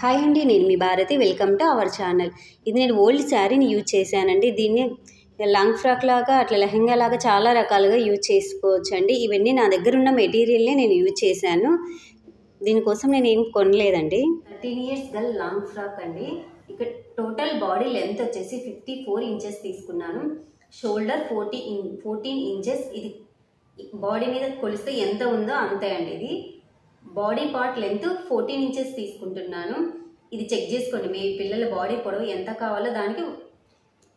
Hi అండి, నేను మీ Bharathi. Welcome to our channel. ఇది నేను ఓల్డ్ శారీని యూజ్ చేశానండి. దీన్ని లాంగ్ ఫ్రాక్ లాగా, అట్లా లెహంగా లాగా చాలా రకాలుగా యూజ్ చేసుకోవచ్చు అండి. ఇవన్నీ నా దగ్గర ఉన్న మెటీరియల్నే నేను యూజ్ చేశాను. దీనికోసం నేను ఏం కొనలేదండి. 13 ఇయర్స్ గర్ల్ లాంగ్ ఫ్రాక్ అండి. ఇక్కడ టోటల్ బాడీ లెంత్ వచ్చేసి 54 ఇంచెస్ తీసుకున్నాను. Shoulder 14 inches. ఇది బాడీ మీద కొలిస్తే ఎంత ఉందో అంతే అండి. ఇది బాడీ పార్ట్ లెంత్ 14 ఇంచెస్ తీసుకుంటున్నాను. ఇది చెక్ చేసుకోండి, మీ పిల్లల బాడీ పొడవు ఎంత కావాలో దానికి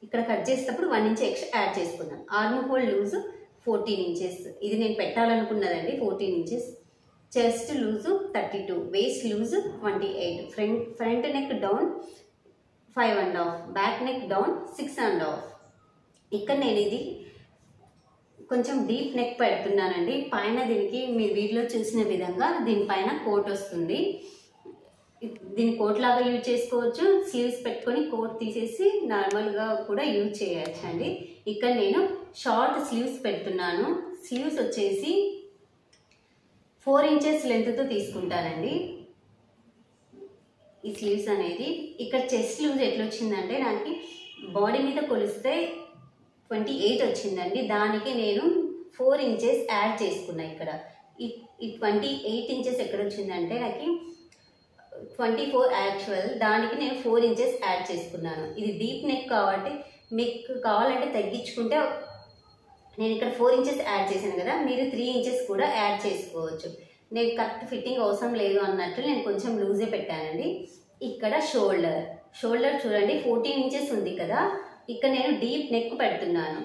ఇక్కడ కట్ చేసేటప్పుడు 1 ఇంచ్ ఎక్స్ట్రా యాడ్ చేసుకున్నాను. Armhole loose 14 inches. ఇది నేను పెట్టాలనుకున్నదండి 14 inches. Chest loose 32, waist loose 28, front neck down 5.5, back neck down 6.5. ఇక్కడ నేను ఇది కొంచెం డీప్ నెక్ పెడుతున్నానండి. పైన దీనికి మీరు వీడియోలో చూసిన విధంగా దీనిపైన కోట్ వస్తుంది. దీని కోట్ లాగా యూజ్ చేసుకోవచ్చు. స్లీవ్స్ పెట్టుకొని కోట్ తీసేసి నార్మల్గా కూడా యూజ్ చేయొచ్చు అండి. ఇక్కడ నేను షార్ట్ స్లీవ్స్ పెడుతున్నాను. స్లీవ్స్ వచ్చేసి 4 ఇంచెస్ లెంత్తో తీసుకుంటానండి. ఈ స్లీవ్స్ అనేది ఇక్కడ చెస్ట్ లూజ్ ఎట్లా వచ్చిందంటే, నాకు బాడీ మీద కొలిస్తే 28 వచ్చిందండి. దానికి నేను 4 ఇంచెస్ యాడ్ చేసుకున్నా. ఇక్కడ ఈ 28 ఇంచెస్ ఎక్కడ వచ్చిందంటే నాకు 24 యాక్చువల్, దానికి నేను 4 ఇంచెస్ యాడ్ చేసుకున్నాను. ఇది డీప్ నెక్ కాబట్టి మీకు కావాలంటే తగ్గించుకుంటే, నేను ఇక్కడ 4 ఇంచెస్ యాడ్ చేశాను కదా, మీరు 3 ఇంచెస్ కూడా యాడ్ చేసుకోవచ్చు. నేను కరెక్ట్ ఫిట్టింగ్ అవసరం లేదు అన్నట్టు నేను కొంచెం లూజే పెట్టానండి. ఇక్కడ షోల్డర్ చూడండి 14 ఇంచెస్ ఉంది కదా, ఇక్కడ నేను డీప్ నెక్ పెడుతున్నాను.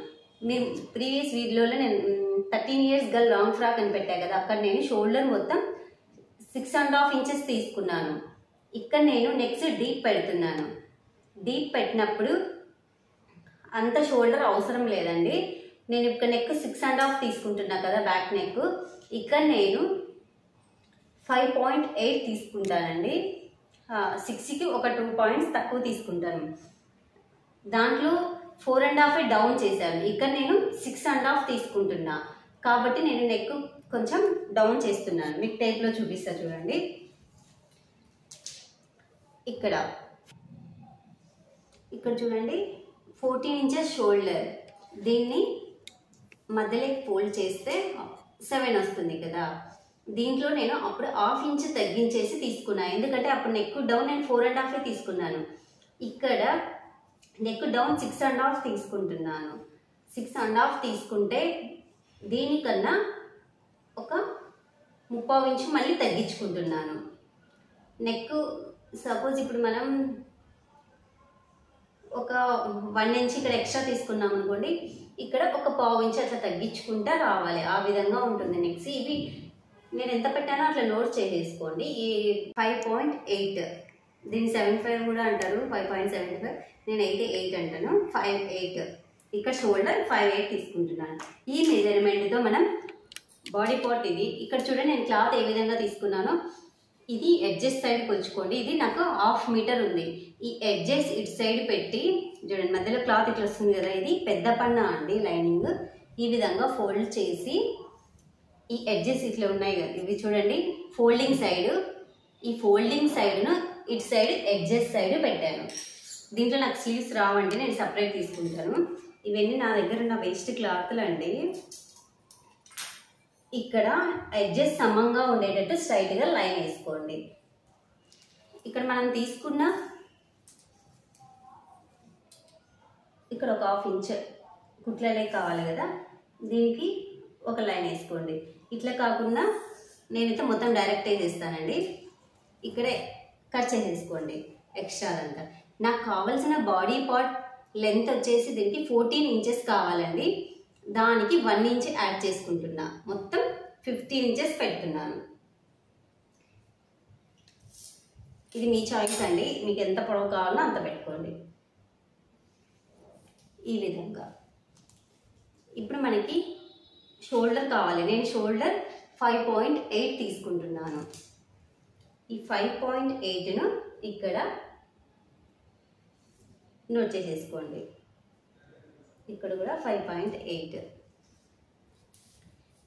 మీరు ప్రీవియస్ వీడియోలో నేను 13 ఇయర్స్ గర్ల్ లాంగ్ ఫ్రాక్ అని పెట్టా కదా, అక్కడ నేను షోల్డర్ మొత్తం 6.5 ఇంచెస్ తీసుకున్నాను. ఇక్కడ నేను నెక్స్ట్ డీప్ పెడుతున్నాను. డీప్ పెట్టినప్పుడు అంత షోల్డర్ అవసరం లేదండి. నేను ఇక్కడ నెక్ 6.5 తీసుకుంటున్నా కదా, బ్యాక్ నెక్. ఇక్కడ నేను 5.8 తీసుకుంటానండి. 6కి ఒక 2 పాయింట్స్ తక్కువ తీసుకుంటాను. దాంట్లో 4.5 డౌన్ చేశాను. ఇక్కడ నేను 6.5 తీసుకుంటున్నా కాబట్టి నేను నెక్ కొంచెం డౌన్ చేస్తున్నాను. మీకు టేప్లో చూపిస్తా చూడండి. ఇక్కడ చూడండి 14 ఇంచెస్ షోల్డర్. దీన్ని మధ్యలోకి ఫోల్డ్ చేస్తే 7 వస్తుంది కదా. దీంట్లో నేను అప్పుడు 1/2 ఇంచ్ తగ్గించేసి తీసుకున్నాను. ఎందుకంటే అప్పుడు నెక్ డౌన్ నేను 4.5 తీసుకున్నాను. ఇక్కడ నెక్ డౌన్ 6.5 తీసుకుంటున్నాను. 6.5 తీసుకుంటే దీనికన్నా ఒక 3/4 ఇంచ్ మళ్ళీ తగ్గించుకుంటున్నాను. నెక్ సపోజ్ ఇప్పుడు మనం ఒక 1 ఇంచ్ ఇక్కడ ఎక్స్ట్రా తీసుకున్నాం అనుకోండి, ఇక్కడ ఒక 1/4 ఇంచ్ అట్లా తగ్గించుకుంటా రావాలి. ఆ విధంగా ఉంటుంది నెక్స్. ఇవి నేను ఎంత పెట్టానో అట్లా నోట్ చేసేసుకోండి. ఈ 5.8, దీన్ని 75 కూడా అంటారు, 5.75. నేను 8 అంటాను, 5.8. ఇక్కడ షోల్డర్ 5.8 తీసుకుంటున్నాను. ఈ మెజర్మెంట్తో మనం బాడీ పార్ట్ ఇది ఇక్కడ చూడండి. నేను క్లాత్ ఏ విధంగా తీసుకున్నానో ఇది ఎడ్జెస్ సైడ్ కొలుచుకోండి. ఇది నాకు 1/2 మీటర్ ఉంది. ఈ ఎడ్జెస్ ఇటు సైడ్ పెట్టి చూడండి, మధ్యలో క్లాత్ ఇట్లా వస్తుంది కదా, ఇది పెద్ద పన్నా అండి లైనింగ్. ఈ విధంగా ఫోల్డ్ చేసి ఈ ఎడ్జెస్ ఇట్లా ఉన్నాయి కదా, ఇవి చూడండి ఫోల్డింగ్ సైడ్. ఈ ఫోల్డింగ్ సైడ్ను ఇటు సైడ్ ఎడ్జెస్ సైడ్ పెట్టాను. దీంట్లో నాకు స్లీవ్స్ రావండి, నేను సపరేట్ తీసుకుంటాను. ఇవన్నీ నా దగ్గర ఉన్న వేస్ట్ క్లాత్లు అండి. ఇక్కడ ఎడ్జెస్ సమంగా ఉండేటట్టు స్ట్రైట్గా లైన్ వేసుకోండి. ఇక్కడ మనం తీసుకున్న ఇక్కడ ఒక 1/2 ఇంచ్ కుట్లలే కావాలి కదా, దీనికి ఒక లైన్ వేసుకోండి. ఇట్లా కాకుండా నేనైతే మొత్తం డైరెక్ట్ వేసేస్తానండి. ఇక్కడే కట్ చేసేసుకోండి ఎక్స్ట్రా అంతా. నాకు కావాల్సిన బాడీ పార్ట్ లెంత్ వచ్చేసి దీనికి 14 ఇంచెస్ కావాలండి. దానికి 1 ఇంచ్ యాడ్ చేసుకుంటున్నా. మొత్తం 15 ఇంచెస్ పెడుతున్నాను. ఇది మీ చాయిస్ అండి, మీకు ఎంత పొడవు కావాలో అంత పెట్టుకోండి. ఈ విధంగా ఇప్పుడు మనకి షోల్డర్ కావాలి. నేను షోల్డర్ 5.8 తీసుకుంటున్నాను. ఈ 5.8ను ఇక్కడ నోట్ చేసేసుకోండి. ఇక్కడ కూడా 5.8.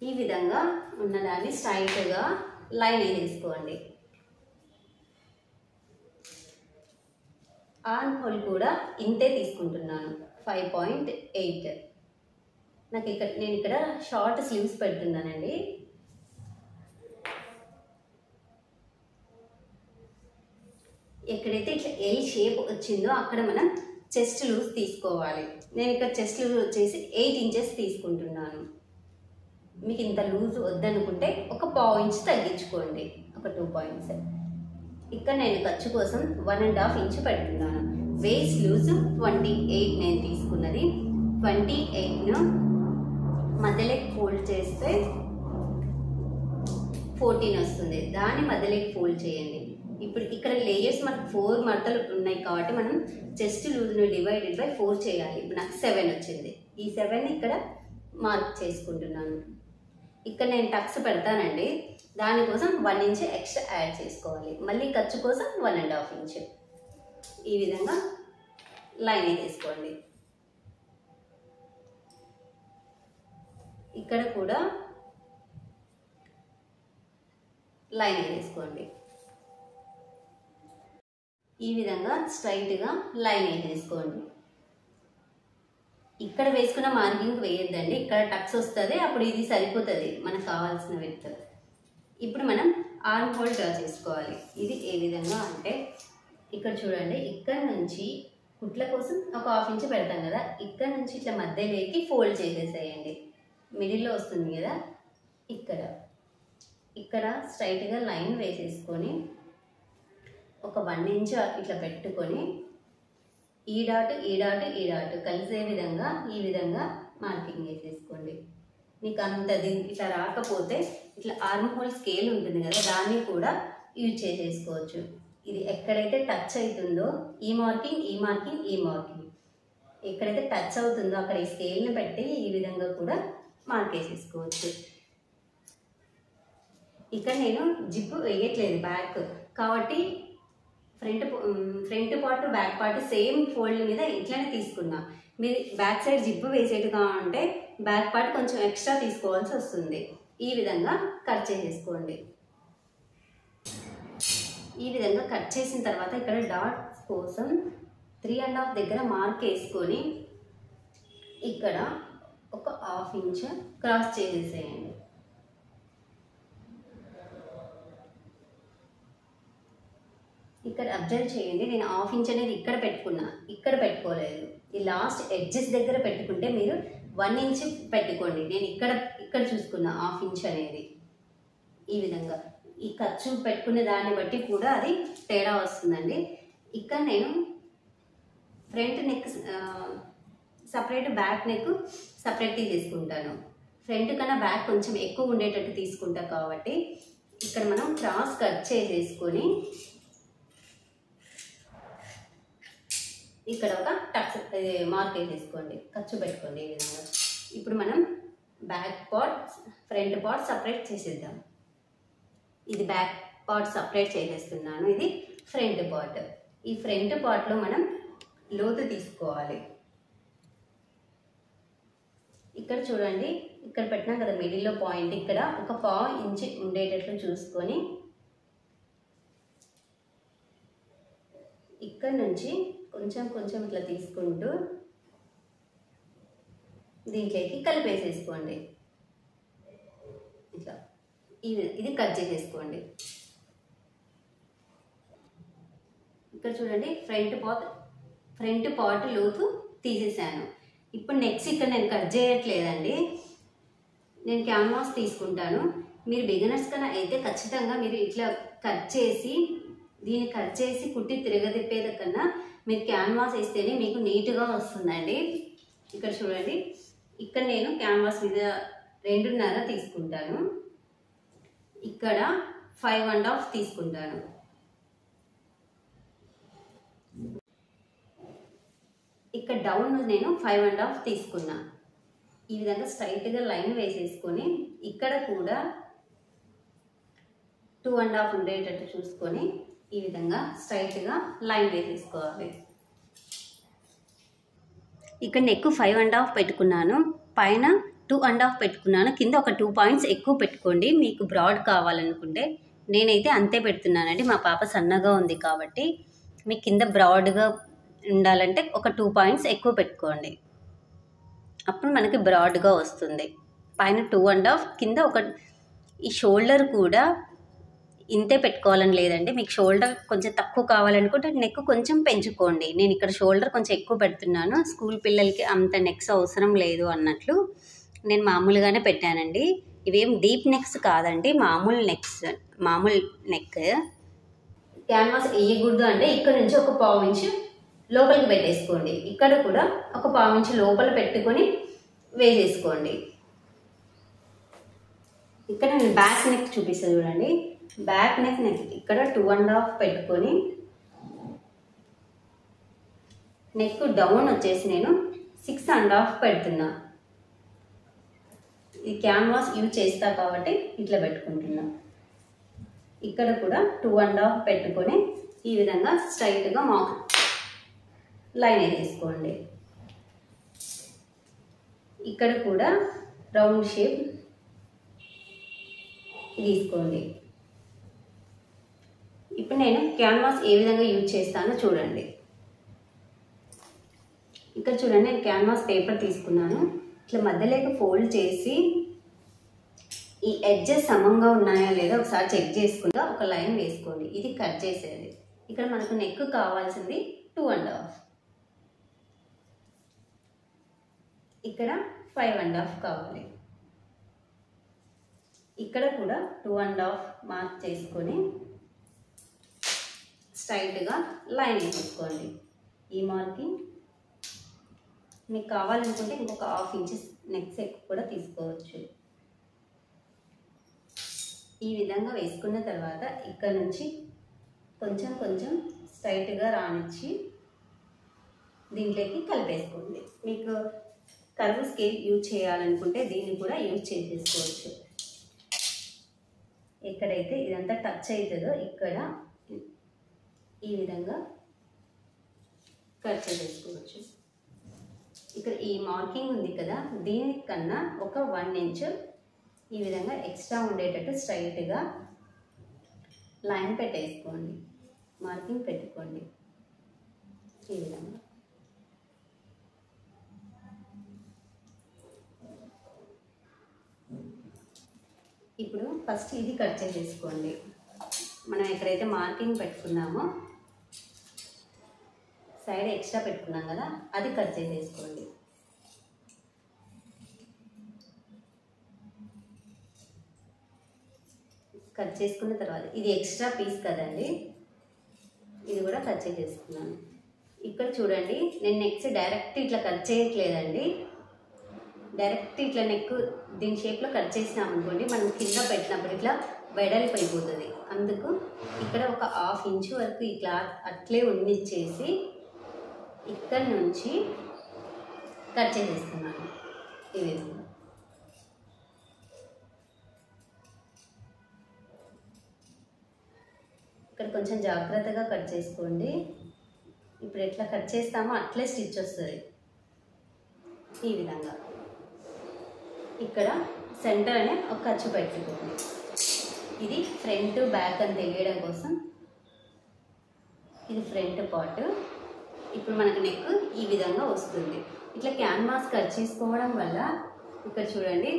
ఈ విధంగా ఉన్నదాన్ని స్ట్రైట్గా లైన్ వేసుకోండి. ఆర్మ్ హోల్ కూడా ఇంతే తీసుకుంటున్నాను, 5.8. నేను ఇక్కడ షార్ట్ స్లీవ్స్ పెడుతున్నానండి. ఎక్కడైతే ఇట్లా ఎల్ షేప్ వచ్చిందో అక్కడ మనం చెస్ట్ లూజ్ తీసుకోవాలి. నేను ఇక్కడ చెస్ట్ లూజ్ వచ్చేసి 8 ఇంచెస్ తీసుకుంటున్నాను. మీకు ఇంత లూజ్ వద్దనుకుంటే ఒక 1/4 ఇంచ్ తగ్గించుకోండి, ఒక 2 పాయింట్స్. ఇక్కడ నేను ఖర్చు కోసం 1.5 ఇంచ్ పెడుతున్నాను. వేస్ట్ లూజ్ 28 నేను తీసుకున్నది. 28ను మధ్యలోకి ఫోల్డ్ చేస్తే 14 వస్తుంది. దాన్ని మధ్యలోకి ఫోల్డ్ చేయండి. ఇప్పుడు ఇక్కడ లేయర్స్ మనకు 4 మడతలు ఉన్నాయి కాబట్టి మనం చెస్ట్ లూజ్ను డివైడెడ్ బై 4 చేయాలి. ఇప్పుడు నాకు 7 వచ్చింది. ఈ 7ని ఇక్కడ మార్క్ చేసుకుంటున్నాను. ఇక్కడ నేను టక్స్ పెడతానండి, దానికోసం 1 ఇంచ్ ఎక్స్ట్రా యాడ్ చేసుకోవాలి. మళ్ళీ ఖర్చు కోసం 1.5 ఇంచ్. ఈ విధంగా లైన్ వేసుకోండి. ఇక్కడ కూడా లైన్ వేసుకోండి. ఈ విధంగా స్ట్రైట్గా లైన్ వేసుకోండి. ఇక్కడ వేసుకున్న మార్కింగ్ వేయొద్దండి, ఇక్కడ టక్స్ వస్తుంది, అప్పుడు ఇది సరిపోతుంది మనకు కావాల్సిన విడ్త్. ఇప్పుడు మనం ఆర్మ్ హోల్ డ్రా చేసుకోవాలి. ఇది ఏ విధంగా అంటే ఇక్కడ చూడండి, ఇక్కడ నుంచి కుట్ల కోసం ఒక 1/2 ఇంచ్ పెడతాం కదా, ఇక్కడ నుంచి ఇట్లా మధ్యలోకి ఫోల్డ్ చేసేసేయండి. మిడిల్లో వస్తుంది కదా, ఇక్కడ స్ట్రైట్గా లైన్ వేసేసుకొని ఒక 1 ఇంచ్ ఇట్లా పెట్టుకొని ఈ డాట్ కలిసే విధంగా ఈ విధంగా మార్కింగ్ వేసేసుకోండి. మీకు అంతది ఇట్లా రాకపోతే ఇట్లా ఆర్మ్ హోల్ స్కేల్ ఉంటుంది కదా, దాన్ని కూడా యూజ్ చేసేసుకోవచ్చు. ఇది ఎక్కడైతే టచ్ అవుతుందో ఈ మార్కింగ్ ఎక్కడైతే టచ్ అవుతుందో అక్కడ ఈ స్కేల్ని పెట్టి ఈ విధంగా కూడా మార్క్ వేసేసుకోవచ్చు. ఇక్కడ నేను జిప్ వేయట్లేదు బ్యాక్ కాబట్టి front part back part same fold మీద ఇట్లానే తీసుకున్నా. మీరు బ్యాక్ సైడ్ జిప్ వేసేట్టుగా అంటే బ్యాక్ పార్ట్ కొంచెం ఎక్స్ట్రా తీసుకోవాల్సి వస్తుంది. ఈ విధంగా కట్ చేసేసుకోండి. ఈ విధంగా కట్ చేసిన తర్వాత ఇక్కడ డాట్ కోసం 3.5 దగ్గర మార్క్ వేసుకొని ఇక్కడ ఒక 1/2 ఇంచ్ క్రాస్ చేసేసేయండి. ఇక్కడ అబ్జర్వ్ చేయండి, నేను 1/2 ఇంచ్ అనేది ఇక్కడ పెట్టుకున్నా, ఇక్కడ పెట్టుకోలేదు. ఈ లాస్ట్ ఎడ్జెస్ దగ్గర పెట్టుకుంటే మీరు 1 ఇంచ్ పెట్టుకోండి. నేను ఇక్కడ చూసుకున్నా 1/2 ఇంచ్ అనేది. ఈ విధంగా ఈ ఖర్చు పెట్టుకునే దాన్ని బట్టి కూడా అది తేడా వస్తుందండి. ఇక్కడ నేను front neck separate, back neck separate తీసుకుంటాను. ఫ్రంట్ కన్నా బ్యాక్ కొంచెం ఎక్కువ ఉండేటట్టు తీసుకుంటా కాబట్టి ఇక్కడ మనం క్రాస్ కట్ చేసేసుకొని ఇక్కడ ఒక టక్స్ మార్క్ వేసేసుకోండి, ఖర్చు పెట్టుకోండి. ఈ విధంగా ఇప్పుడు మనం back part front part separate చేసేద్దాం. ఇది బ్యాక్ పార్ట్ సపరేట్ చేసేస్తున్నాను, ఇది ఫ్రంట్ పార్ట్. ఈ ఫ్రంట్ పార్ట్లో మనం లోతు తీసుకోవాలి. ఇక్కడ చూడండి, ఇక్కడ పెట్టినాం కదా మిడిల్లో పాయింట్, ఇక్కడ ఒక 1/4 ఇంచ్ ఉండేటట్లు చూసుకొని ఇక్కడ నుంచి కొంచెం ఇట్లా తీసుకుంటూ దీంట్లోకి కలిపేసేసుకోండి. ఇట్లా ఇది కట్ చేసేసుకోండి. ఇక్కడ చూడండి, ఫ్రంట్ పార్ట్ లోతు తీసేసాను. ఇప్పుడు నెక్స్ట్ ఇక్కడ నేను కట్ చేయట్లేదండి, నేను క్యాన్వాస్ తీసుకుంటాను. మీరు బిగినర్స్ కన్నా అయితే ఖచ్చితంగా మీరు ఇట్లా కట్ చేసి కుట్టి తిరగదిప్పేది కన్నా మీరు క్యాన్వాస్ వేస్తేనే మీకు నీట్గా వస్తుందండి. ఇక్కడ చూడండి, ఇక్కడ నేను క్యాన్వాస్ మీద 2.5 తీసుకుంటాను, ఇక్కడ 5.5 తీసుకుంటాను. ఇక్కడ డౌన్ నేను 5.5 తీసుకున్నా. ఈ విధంగా స్ట్రైట్గా లైన్ వేసేసుకొని ఇక్కడ కూడా 2.5 ఉండేటట్టు చూసుకొని ఈ విధంగా స్ట్రైట్గా లైన్ వేసేసుకోవాలి. ఇక్కడ నెక్ 5.5 పెట్టుకున్నాను, పైన 2.5 పెట్టుకున్నాను, కింద ఒక 2 పాయింట్స్ ఎక్కువ పెట్టుకోండి మీకు బ్రాడ్ కావాలనుకుంటే. నేనైతే అంతే పెడుతున్నానండి, మా పాప సన్నగా ఉంది కాబట్టి మీకు కింద బ్రాడ్గా ఉండాలంటే ఒక 2 పాయింట్స్ ఎక్కువ పెట్టుకోండి. అప్పుడు మనకి బ్రాడ్గా వస్తుంది. పైన 2.5 కింద ఒక ఈ షోల్డర్ కూడా ఇంతే పెట్టుకోవాలని లేదండి. మీకు షోల్డర్ కొంచెం తక్కువ కావాలనుకుంటే నెక్ కొంచెం పెంచుకోండి. నేను ఇక్కడ షోల్డర్ కొంచెం ఎక్కువ పెడుతున్నాను. స్కూల్ పిల్లలకి అంత నెక్స్ అవసరం లేదు అన్నట్లు నేను మామూలుగానే పెట్టానండి. ఇవేం డీప్ నెక్స్ కాదండి, మామూలు నెక్. క్యాన్వాస్ వేయకూడదు అంటే ఇక్కడ నుంచి ఒక 1/4 ఇంచు లోపలికి పెట్టేసుకోండి. ఇక్కడ కూడా ఒక 1/4 ఇంచు లోపల పెట్టుకొని వేసేసుకోండి. ఇక్కడ నేను బ్యాక్ నెక్ చూపిస్తాను చూడండి. బ్యాక్ నెక్ ఇక్కడ 2.5 పెట్టుకొని నెక్ డౌన్ వచ్చేసి నేను 6.5 పెడుతున్నా. ఈ క్యాన్వాస్ యూజ్ చేస్తా కాబట్టి ఇట్లా పెట్టుకుంటున్నా. ఇక్కడ కూడా 2.5 పెట్టుకొని ఈ విధంగా స్ట్రైట్గా లైన్ వేసుకోండి. ఇక్కడ కూడా రౌండ్ షేప్ తీసుకోండి. ఇప్పుడు నేను క్యాన్వాస్ ఏ విధంగా యూజ్ చేస్తానో చూడండి. ఇక్కడ చూడండి, నేను క్యాన్వాస్ పేపర్ తీసుకున్నాను. ఇట్లా మధ్యలోకి ఫోల్డ్ చేసి ఈ ఎడ్జెస్ సమంగా ఉన్నాయా లేదా ఒకసారి చెక్ చేసుకుంటా ఒక లైన్ వేసుకోండి. ఇది కట్ చేసేది. ఇక్కడ మనకు నెక్ కావాల్సింది 2.5, ఇక్కడ 5.5 కావాలి. ఇక్కడ కూడా 2.5 మార్క్ చేసుకొని స్ట్రైట్గా లైన్ వేసుకోండి. ఈ మార్కింగ్ మీకు కావాలనుకుంటే ఇంకొక 1/2 ఇంచెస్ నెక్ ఎక్కువ కూడా తీసుకోవచ్చు. ఈ విధంగా వేసుకున్న తర్వాత ఇక్కడ నుంచి కొంచెం కొంచెం స్ట్రైట్గా రానిచ్చి దీంట్లోకి కలిపేసుకోండి. మీకు కర్వ్ స్కేల్ యూజ్ చేయాలనుకుంటే దీన్ని కూడా యూజ్ చేసేసుకోవచ్చు. ఎక్కడైతే ఇదంతా టచ్ అవుతుందో ఇక్కడ ఈ విధంగా కట్ చేసేసుకోవచ్చు. ఇక్కడ ఈ మార్కింగ్ ఉంది కదా, దీనికన్నా ఒక 1 ఇంచ్ ఈ విధంగా ఎక్స్ట్రా ఉండేటట్టు స్ట్రైట్గా లైన్ పెట్టేసుకోండి. మార్కింగ్ పెట్టుకోండి ఈ విధంగా. ఇప్పుడు ఫస్ట్ ఇది కట్ చేసేసుకోండి. మనం ఎక్కడైతే మార్కింగ్ పెట్టుకున్నామో సైడ్ ఎక్స్ట్రా పెట్టుకున్నాం కదా, అది కట్ చేసేసుకోండి. కట్ చేసుకున్న తర్వాత ఇది ఎక్స్ట్రా పీస్ కదండి, ఇది కూడా కట్ చేసేసుకున్నాను. ఇక్కడ చూడండి, నేను నెక్స్ట్ డైరెక్ట్ ఇట్లా కట్ చేయట్లేదండి. డైరెక్ట్ ఇట్లా నెక్ దీని షేప్లో కట్ చేసినాం అనుకోండి, మనం కింద పెట్టినప్పుడు ఇట్లా వెడల్పు అయిపోతుంది. అందుకు ఇక్కడ ఒక 1/2 ఇంచు వరకు ఈ క్లాత్ అట్లే ఉండిచ్చేసి ఇక్కడ నుంచి కట్ చేసేస్తున్నాను ఈ విధంగా. ఇక్కడ కొంచెం జాగ్రత్తగా కట్ చేసుకోండి. ఇప్పుడు ఎట్లా కట్ చేస్తామో అట్లే స్టిచ్ వస్తుంది ఈ విధంగా. ఇక్కడ సెంటర్ అనే ఒక ఖర్చు పెట్టుకోండి. ఇది ఫ్రంట్ బ్యాక్ అని తెలియడం కోసం ఇది ఫ్రంట్ పార్ట్. ఇప్పుడు మనకు నెక్ ఈ విధంగా వస్తుంది. ఇట్లా క్యాన్వాస్ కట్ చేసుకోవడం వల్ల ఇక్కడ చూడండి,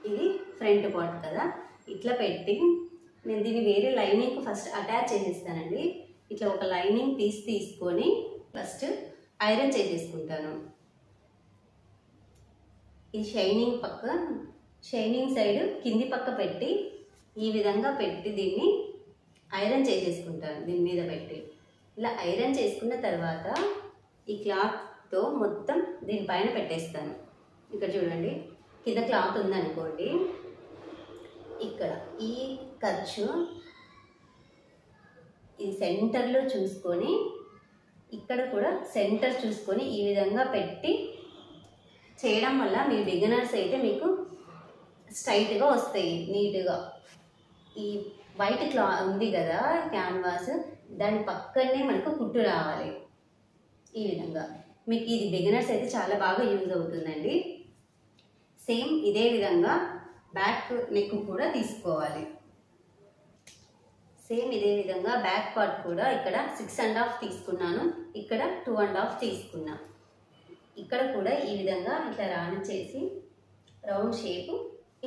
ఇది ఫ్రంట్ పార్ట్ కదా, ఇట్లా పెట్టి నేను దీన్ని వేరే లైనింగ్ ఫస్ట్ అటాచ్ చేసేస్తానండి. ఇట్లా ఒక లైనింగ్ పీస్ తీసుకొని ఫస్ట్ ఐరన్ చేసేసుకుంటాను. ఈ షైనింగ్ సైడ్ కింది పక్క పెట్టి ఈ విధంగా పెట్టి దీన్ని ఐరన్ చేసేసుకుంటాను. దీని మీద పెట్టి ఇలా ఐరన్ చేసుకున్న తర్వాత ఈ క్లాత్తో మొత్తం దీనిపైన పెట్టేస్తాను. ఇక్కడ చూడండి, కింద క్లాత్ ఉందనుకోండి, ఇక్కడ ఈ ఖర్చు ఈ సెంటర్లో చూసుకొని ఇక్కడ కూడా సెంటర్ చూసుకొని ఈ విధంగా పెట్టి చేయడం వల్ల మీరు బిగినర్స్ అయితే మీకు స్ట్రైట్గా వస్తాయి నీట్గా. ఈ వైట్ క్లాత్ ఉంది కదా క్యాన్వాస్, దాని పక్కనే మనకు కుట్టు రావాలి ఈ విధంగా. మీకు ఇది బిగినర్స్ అయితే చాలా బాగా యూజ్ అవుతుందండి. సేమ్ ఇదే విధంగా బ్యాక్ నెక్ కూడా తీసుకోవాలి. సేమ్ ఇదే విధంగా బ్యాక్ పార్ట్ కూడా ఇక్కడ 6.5 తీసుకున్నాను, ఇక్కడ 2.5 తీసుకున్నా. ఇక్కడ కూడా ఈ విధంగా ఇట్లా రానిచ్చేసి రౌండ్ షేప్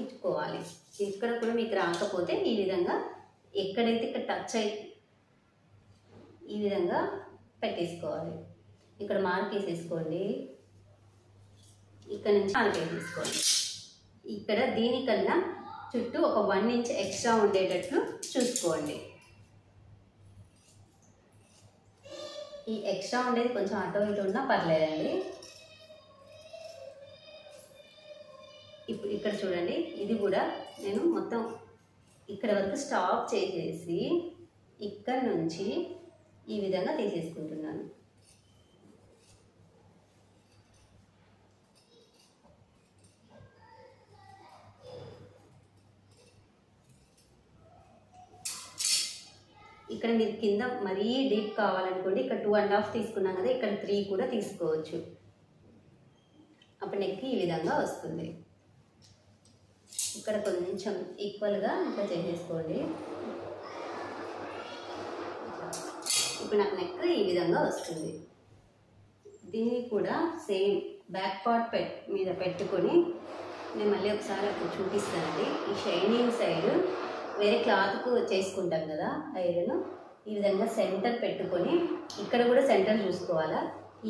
ఇచ్చుకోవాలి. ఇక్కడ కూడా మీకు రాకపోతే ఈ విధంగా ఎక్కడైతే ఇక్కడ టచ్ అయి ఈ విధంగా పెట్టేసుకోవాలి. ఇక్కడ మార్క్ వేసేసుకోండి, ఇక్కడ నుంచి మార్క్ వేసేసుకోండి. ఇక్కడ దీనికన్నా చుట్టూ ఒక 1 ఇంచ్ ఎక్స్ట్రా ఉండేటట్లు చూసుకోండి. ఈ ఎక్స్ట్రా ఉండేది కొంచెం అటు ఇటు ఉన్నా పర్లేదండి. ఇప్పుడు ఇక్కడ చూడండి, ఇది కూడా నేను మొత్తం ఇక్కడ వరకు స్టాప్ చేసేసి ఇక్కడ నుంచి ఈ విధంగా తీసేసుకుంటున్నాను. ఇక్కడ మీరు కింద మరీ డీప్ కావాలనుకోండి, ఇక్కడ 2.5 తీసుకున్నాం కదా, ఇక్కడ 3 కూడా తీసుకోవచ్చు. అప్పుడు నెక్ ఈ విధంగా వస్తుంది. ఇక్కడ కొంచెం ఈక్వల్గా ఇంకా చేసేసుకోండి. ఇప్పుడు నాకు నెక్ ఈ విధంగా వస్తుంది. దీన్ని కూడా సేమ్ బ్యాక్ పార్ట్ మీద పెట్టుకొని నేను మళ్ళీ ఒకసారి అప్పుడు చూపిస్తానండి. ఈ షైనింగ్ సైడ్ వేరే క్లాత్కు చేసుకుంటాం కదా ఐరన్, ఈ విధంగా సెంటర్ పెట్టుకొని ఇక్కడ కూడా సెంటర్ చూసుకోవాలా.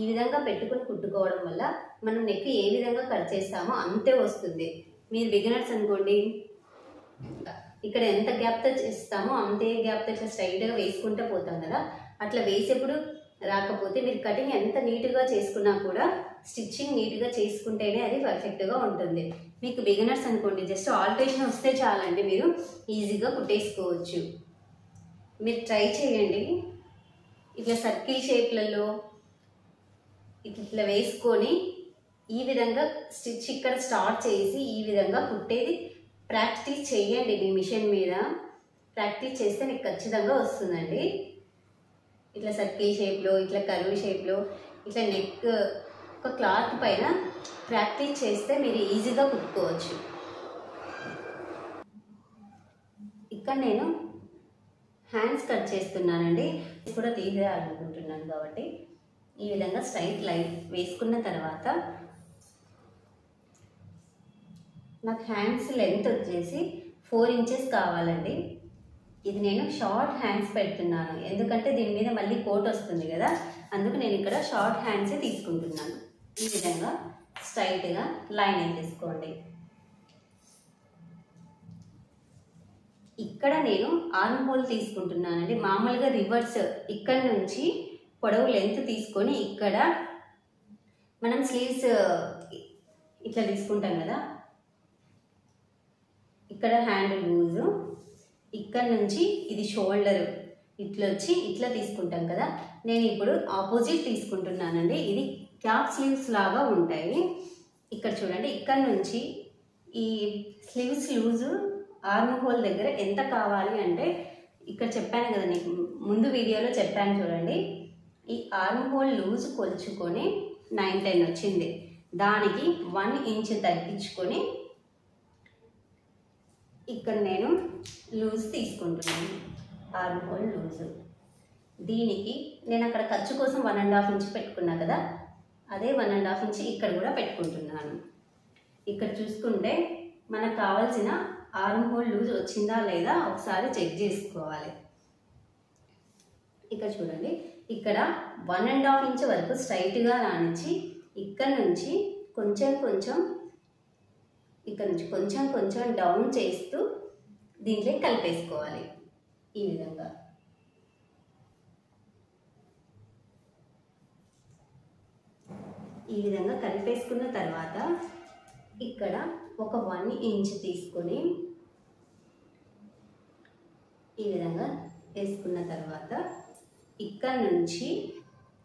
ఈ విధంగా పెట్టుకొని కుట్టుకోవడం వల్ల మనం నెక్ ఏ విధంగా కట్ చేస్తామో అంతే వస్తుంది. మీరు బిగినర్స్ అనుకోండి, ఇక్కడ ఎంత గ్యాప్తో చేస్తామో అంతే గ్యాప్తో ఇట్లా స్ట్రైట్గా వేసుకుంటూ పోతాం కదా, అట్లా వేసేప్పుడు రాకపోతే మీరు కటింగ్ ఎంత నీట్గా చేసుకున్నా కూడా స్టిచ్చింగ్ నీట్గా చేసుకుంటేనే అది పర్ఫెక్ట్గా ఉంటుంది. మీకు బిగినర్స్ అనుకోండి, జస్ట్ ఆల్టరేషన్ వస్తే చాలండి, మీరు ఈజీగా కుట్టేసుకోవచ్చు. మీరు ట్రై చేయండి. ఇట్లా సర్కిల్ షేప్లలో ఇట్లా వేసుకొని ఈ విధంగా స్టిచ్ ఇక్కడ స్టార్ట్ చేసి ఈ విధంగా కుట్టేది ప్రాక్టీస్ చేయండి. మీ మిషన్ మీద ప్రాక్టీస్ చేస్తే మీకు ఖచ్చితంగా వస్తుందండి. ఇట్లా సర్కిల్ షేప్లో, ఇట్లా కర్వ్ షేప్లో, ఇట్లా నెక్ ఒక క్లాత్ పైన ప్రాక్టీస్ చేస్తే మీరు ఈజీగా కుట్టుకోవచ్చు. ఇక్కడ నేను హ్యాండ్స్ కట్ చేస్తున్నానండి, కూడా తీసేయాలనుకుంటున్నాను కాబట్టి ఈ విధంగా స్ట్రైట్ లైన్ వేసుకున్న తర్వాత నాకు హ్యాండ్స్ లెంత్ వచ్చేసి 4 ఇంచెస్ కావాలండి. ఇది నేను షార్ట్ హ్యాండ్స్ పెడుతున్నాను, ఎందుకంటే దీని మీద మళ్ళీ కోట్ వస్తుంది కదా, అందుకు నేను ఇక్కడ షార్ట్ హ్యాండ్స్ తీసుకుంటున్నాను. ఈ విధంగా స్ట్రైట్గా లైన్ వేసేసుకోండి. ఇక్కడ నేను ఆర్మ్ హోల్ తీసుకుంటున్నానండి. మామూలుగా రివర్స్ ఇక్కడ నుంచి పొడవు లెంత్ తీసుకొని ఇక్కడ మనం స్లీవ్స్ ఇట్లా తీసుకుంటాం కదా, ఇక్కడ హ్యాండ్ లూజు, ఇక్కడ నుంచి ఇది షోల్డర్ ఇట్లా వచ్చి ఇట్లా తీసుకుంటాం కదా, నేను ఇప్పుడు ఆపోజిట్ తీసుకుంటున్నానండి. ఇది క్యాప్ స్లీవ్స్ లాగా ఉంటాయి. ఇక్కడ చూడండి, ఇక్కడ నుంచి ఈ స్లీవ్స్ లూజు ఆర్మ్ హోల్ దగ్గర ఎంత కావాలి అంటే ఇక్కడ చెప్పాను కదా, నీకు ముందు వీడియోలో చెప్పాను చూడండి. ఈ ఆర్మ్ హోల్ లూజ్ కొలుచుకొని 9-10 వచ్చింది, దానికి 1 ఇంచ్ తగ్గించుకొని ఇక్కడ నేను లూజ్ తీసుకుంటున్నాను, ఆర్మ్ హోల్ లూజు. దీనికి నేను అక్కడ ఖర్చు కోసం 1.5 ఇంచ్ పెట్టుకున్నా కదా, అదే 1.5 ఇంచ్ ఇక్కడ కూడా పెట్టుకుంటున్నాను. ఇక్కడ చూసుకుంటే మనకు కావాల్సిన ఆర్మ్ హోల్ లూజ్ వచ్చిందా లేదా ఒకసారి చెక్ చేసుకోవాలి. ఇక్కడ చూడండి, ఇక్కడ 1.5 ఇంచ్ వరకు స్ట్రైట్గా రానిచ్చి ఇక్కడ నుంచి కొంచెం కొంచెం ఇక్కడ నుంచి కొంచెం కొంచెం డౌన్ చేస్తూ దీంట్లో కలిపేసుకోవాలి. ఈ విధంగా కలిపేసుకున్న తర్వాత ఇక్కడ ఒక 1 ఇంచ్ తీసుకొని ఈ విధంగా వేసుకున్న తర్వాత ఇక్కడ నుంచి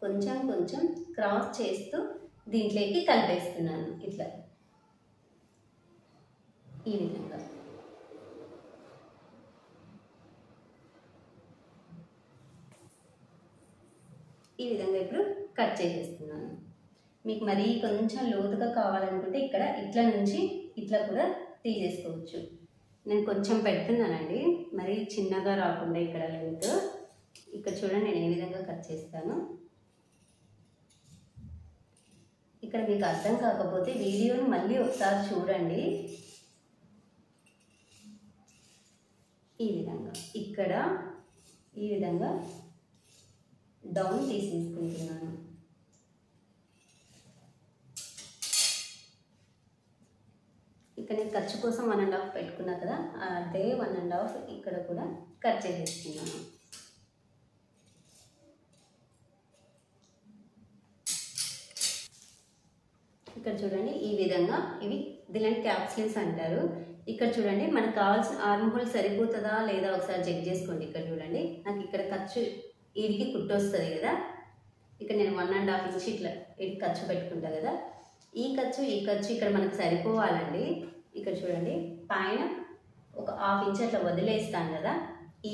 కొంచెం కొంచెం క్రాస్ చేస్తూ దీంట్లోకి కలిపేస్తున్నాను. ఇట్లా ఈ విధంగా ఇప్పుడు కట్ చేసేస్తున్నాను. మీకు మరీ కొంచెం లోతుగా కావాలనుకుంటే ఇక్కడ ఇట్లా నుంచి ఇట్లా కూడా తీసేసుకోవచ్చు. నేను కొంచెం పెడుతున్నానండి, మరీ చిన్నగా రాకుండా ఇక్కడ లెంత్. ఇక్కడ చూడండి నేను ఏ విధంగా కట్ చేస్తాను. ఇక్కడ మీకు అర్థం కాకపోతే వీడియోని మళ్ళీ ఒకసారి చూడండి. ఈ విధంగా ఇక్కడ ఈ విధంగా డౌన్ తీసేసుకుంటున్నాను. ఇక్కడ నేను ఖర్చు కోసం 1.5 పెట్టుకున్నా కదా, అదే 1.5 ఇక్కడ కూడా కట్ చేసేసుకున్నాను. ఇక్కడ చూడండి ఈ విధంగా ఇవి దీని క్యాప్ స్లీవ్స్ అంటారు. ఇక్కడ చూడండి మనకు కావాల్సిన ఆర్మ్ హోల్ సరిపోతుందా లేదా ఒకసారి చెక్ చేసుకోండి. ఇక్కడ చూడండి నాకు ఇక్కడ ఖర్చు ఈడికి కుట్టు వస్తుంది కదా, ఇక్కడ నేను 1.5 ఇంచ్ ఇట్లా ఈడికి ఖర్చు పెట్టుకుంటా కదా, ఈ ఖర్చు ఇక్కడ మనకు సరిపోవాలండి. ఇక్కడ చూడండి పైన ఒక 1/2 ఇంచ్ అట్లా వదిలేస్తాను కదా, ఈ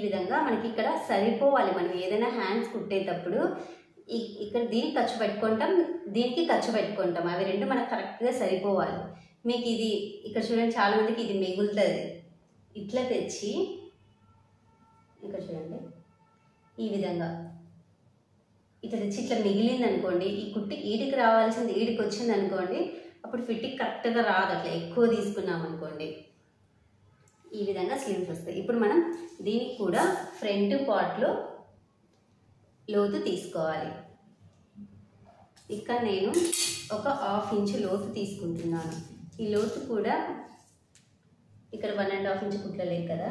విధంగా మనకి ఇక్కడ సరిపోవాలి. మనం ఏదైనా హ్యాండ్స్ కుట్టేటప్పుడు ఇక్కడ దీనికి ఖర్చు పెట్టుకుంటాం, దీనికి ఖర్చు పెట్టుకుంటాం, అవి రెండు మనకు కరెక్ట్గా సరిపోవాలి. మీకు ఇది ఇక్కడ చూడండి చాలా మందికి ఇది మిగులుతుంది. ఇట్లా తెచ్చి ఇక్కడ చూడండి ఈ విధంగా ఇట్లా తెచ్చి ఇట్లా మిగిలింది అనుకోండి, ఈ కుట్టి ఈడికి రావాల్సింది ఈడికి వచ్చింది అనుకోండి, అప్పుడు ఫిట్టింగ్ కరెక్ట్గా రాదు. అట్లా ఎక్కువ తీసుకున్నాం అనుకోండి ఈ విధంగా స్లీవ్స్ వస్తాయి. ఇప్పుడు మనం దీనికి కూడా ఫ్రంట్ పార్ట్లో లోతు తీసుకోవాలి. ఇక్కడ నేను ఒక 1/2 ఇంచ్ లోతు తీసుకుంటున్నాను. ఈ లోతు కూడా ఇక్కడ 1.5 ఇంచ్ కుట్లలేదు కదా,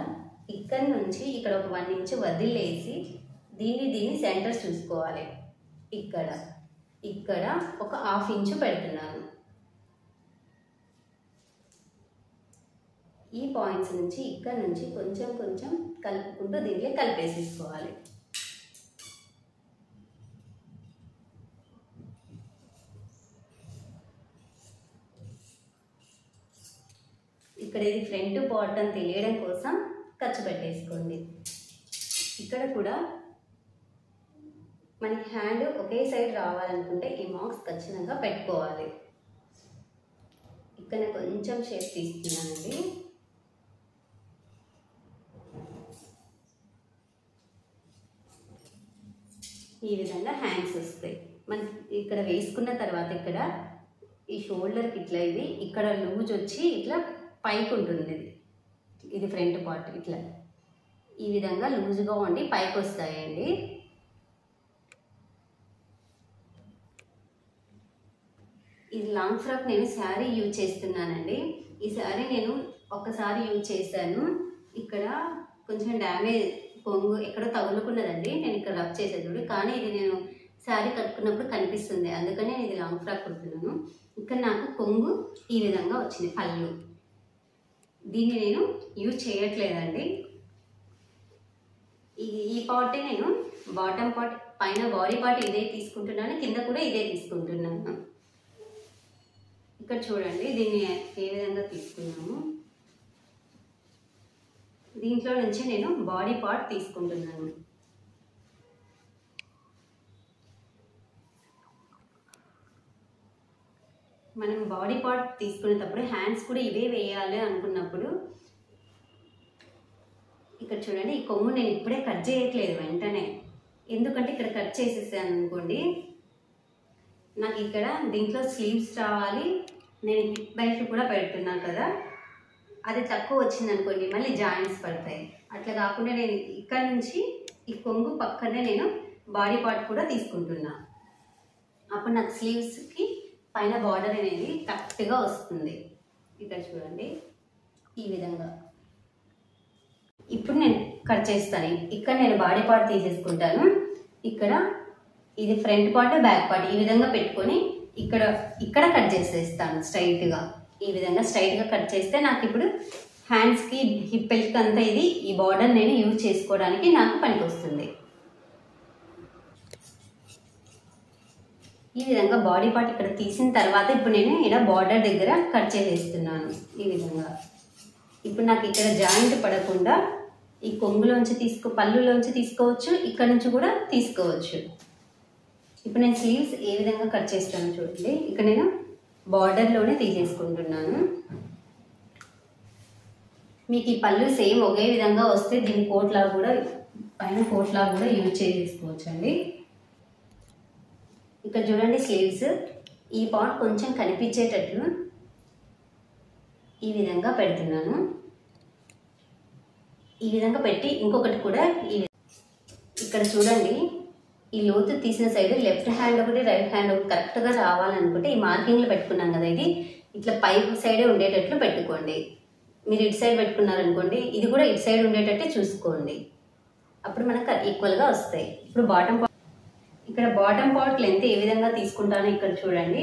ఇక్కడ నుంచి ఇక్కడ ఒక 1 ఇంచ్ వదిలేసి దీన్ని సెంటర్ చూసుకోవాలి. ఇక్కడ ఒక 1/2 ఇంచ్ పెడుతున్నాను. ఈ పాయింట్స్ నుంచి ఇక్కడ నుంచి కొంచెం కలుపుకుంటూ దీంట్లో కలిపేసేసుకోవాలి. ఇక్కడ ఇది ఫ్రంట్ పార్ట్ అని తెలియడం కోసం ఖర్చు పెట్టేసుకోండి. ఇక్కడ కూడా మనకి హ్యాండ్ ఒకే సైడ్ రావాలనుకుంటే ఈ మార్క్స్ ఖచ్చితంగా పెట్టుకోవాలి. ఇక్కడ కొంచెం షేప్ తీసుకున్నానండి. ఈ విధంగా హ్యాండ్స్ వస్తాయి. మనం ఇక్కడ వేసుకున్న తర్వాత ఇక్కడ ఈ షోల్డర్కి ఇట్లా ఇది ఇక్కడ లూజ్ వచ్చి ఇట్లా పైకి ఉంటుంది. ఇది ఫ్రంట్ పార్ట్ ఇట్లా ఈ విధంగా లూజ్గా ఉండి పైకి వస్తాయండి. ఇది లాంగ్ ఫ్రాక్ నేను శారీ యూజ్ చేస్తున్నానండి. ఈ శారీ నేను ఒకసారి యూజ్ చేశాను. ఇక్కడ కొంచెం డ్యామేజ్ కొంగు ఎక్కడో తగులుకున్నదండి, నేను ఇక్కడ రబ్ చేసేది. కానీ ఇది నేను శారీ కట్టుకున్నప్పుడు కనిపిస్తుంది, అందుకనే ఇది లాంగ్ ఫ్రాక్ కుడుతున్నాను. ఇక్కడ నాకు కొంగు ఈ విధంగా వచ్చింది పళ్ళు. దీన్ని నేను యూజ్ చేయట్లేదండి. ఈ పార్టే నేను బాటమ్ పార్ట్ పైన బాడీ పార్ట్ ఇదే తీసుకుంటున్నాను, కింద కూడా ఇదే తీసుకుంటున్నాను. ఇక్కడ చూడండి దీన్ని ఏ విధంగా తీసుకున్నాము. దీంట్లో నుంచి నేను బాడీ పార్ట్ తీసుకుంటున్నాను. మనం బాడీ పార్ట్ తీసుకునేటప్పుడు హ్యాండ్స్ కూడా ఇవే వేయాలి అనుకున్నప్పుడు ఇక్కడ చూడండి ఈ కొమ్ము నేను ఇప్పుడే కట్ చేయట్లేదు వెంటనే, ఎందుకంటే ఇక్కడ కట్ చేసేసాను అనుకోండి నాకు ఇక్కడ దీంట్లో స్లీవ్స్ రావాలి. నేను హిప్ బెల్ట్ కూడా పెడుతున్నాను కదా, అది తక్కువ వచ్చింది అనుకోండి మళ్ళీ జాయింట్స్ పడతాయి. అట్లా కాకుండా నేను ఇక్కడ నుంచి ఈ కొంగు పక్కనే నేను బాడీ పార్ట్ కూడా తీసుకుంటున్నా. అప్పుడు నాకు స్లీవ్స్కి పైన బార్డర్ అనేది కరెక్ట్గా వస్తుంది. ఇక్కడ చూడండి ఈ విధంగా. ఇప్పుడు నేను కట్ చేస్తాను. ఇక్కడ నేను బాడీ పార్ట్ తీసేసుకుంటాను. ఇక్కడ ఇది ఫ్రంట్ పార్ట్ బ్యాక్ పార్ట్ ఈ విధంగా పెట్టుకొని ఇక్కడ కట్ చేసేస్తాను స్ట్రైట్గా. ఈ విధంగా స్ట్రైట్గా కట్ చేస్తే నాకు ఇప్పుడు హ్యాండ్స్కి హిప్ బెల్ట్కి అంతా ఇది ఈ బార్డర్ నేను యూజ్ చేసుకోవడానికి నాకు పనికి వస్తుంది. ఈ విధంగా బాడీ పార్ట్ ఇక్కడ తీసిన తర్వాత ఇప్పుడు నేను ఇలా బార్డర్ దగ్గర కట్ చేసేస్తున్నాను ఈ విధంగా. ఇప్పుడు నాకు ఇక్కడ జాయింట్ పడకుండా ఈ కొంగులోంచి పళ్ళులోంచి తీసుకోవచ్చు, ఇక్కడ నుంచి కూడా తీసుకోవచ్చు. ఇప్పుడు నేను స్లీవ్స్ ఏ విధంగా కట్ చేస్తాను చూడండి. ఇక్కడ నేను బార్డర్లోనే తీసేసుకుంటున్నాను. మీకు ఈ పళ్ళు సేమ్ ఒకే విధంగా వస్తే దీని కోట్లా కూడా పైన కోట్లా కూడా యూజ్ చేసేసుకోవచ్చు అండి. ఇక్కడ చూడండి స్లీవ్స్ ఈ పార్ట్ కొంచెం కనిపించేటట్లు ఈ విధంగా పెడుతున్నాను. ఈ విధంగా పెట్టి ఇంకొకటి కూడా ఇక్కడ చూడండి ఈ లోతు తీసిన సైడ్ లెఫ్ట్ హ్యాండ్ ఒకటి రైట్ హ్యాండ్ ఒకటి కరెక్ట్గా రావాలనుకుంటే ఈ మార్కింగ్లో పెట్టుకున్నాం కదా, ఇది ఇట్లా పై సైడే ఉండేటట్లు పెట్టుకోండి. మీరు ఇటు సైడ్ పెట్టుకున్నారనుకోండి, ఇది కూడా ఇటు సైడ్ ఉండేటట్టే చూసుకోండి. అప్పుడు మనకు ఈక్వల్గా వస్తాయి. ఇప్పుడు ఇక్కడ బాటమ్ పార్ట్ లెంత్ ఏ విధంగా తీసుకుంటానో ఇక్కడ చూడండి.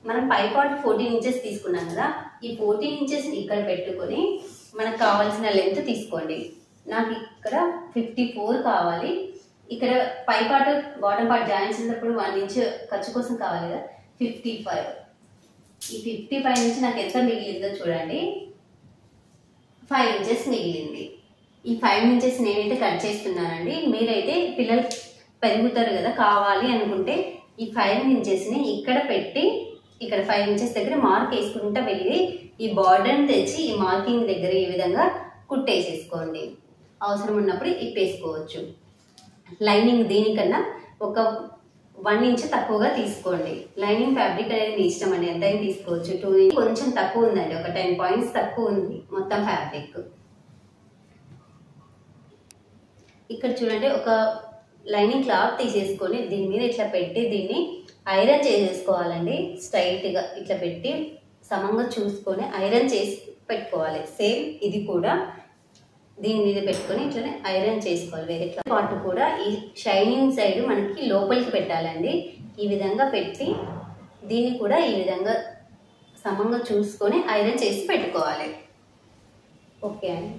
మనం పై పార్ట్ 14 ఇంచెస్ తీసుకున్నాం కదా, ఈ 14 ఇంచెస్ని ఇక్కడ పెట్టుకొని మనకు కావాల్సిన లెంత్ తీసుకోండి. నాకు ఇక్కడ 54 కావాలి. ఇక్కడ పై పార్ట్ బాటమ్ పార్ట్ జాయిన్ చేసినప్పుడు 1 ఇంచ్ ఖర్చు కోసం కావాలి కదా, 55. ఈ 55 నుంచి నాకు ఎంత మిగిలిందో చూడండి, 5 ఇంచెస్ మిగిలింది. ఈ 5 ఇంచెస్ నేనైతే కట్ చేస్తున్నానండి. మీరైతే పిల్లలు పెరుగుతారు కదా, కావాలి అనుకుంటే ఈ 5 ఇంచెస్ని ఇక్కడ పెట్టి ఇక్కడ 5 ఇంచెస్ దగ్గర మార్క్ వేసుకుంటూ వెళ్ళి ఈ బార్డర్ని తెచ్చి ఈ మార్కింగ్ దగ్గర ఈ విధంగా కుట్టేసేసుకోండి. అవసరం ఉన్నప్పుడు ఇప్పేసుకోవచ్చు. లైనింగ్ దీనికన్నా ఒక 1 ఇంచ్ తక్కువగా తీసుకోండి. లైనింగ్ ఫ్యాబ్రిక్ అనేది మీ ఇష్టం అండి, ఎంతైనా తీసుకోవచ్చు. 2 ఇంచ్ కొంచెం తక్కువ ఉందండి, ఒక 10 పాయింట్స్ తక్కువ ఉంది మొత్తం ఫ్యాబ్రిక్. ఇక్కడ చూడండి ఒక లైనింగ్ క్లాత్ తీసేసుకొని దీని మీద ఇట్లా పెట్టి దీన్ని ఐరన్ చేసేసుకోవాలండి. స్ట్రైట్గా ఇట్లా పెట్టి సమంగా చూసుకొని ఐరన్ చేసి పెట్టుకోవాలి. సేమ్ ఇది కూడా దీని మీద పెట్టుకొని ఇట్లనే ఐరన్ చేసుకోవాలి. వేరే క్లాత్ పార్ట్ కూడా ఈ షైనింగ్ సైడ్ మనకి లోపలికి పెట్టాలండి. ఈ విధంగా పెట్టి దీన్ని కూడా ఈ విధంగా సమంగా చూసుకొని ఐరన్ చేసి పెట్టుకోవాలి. ఓకే అండి.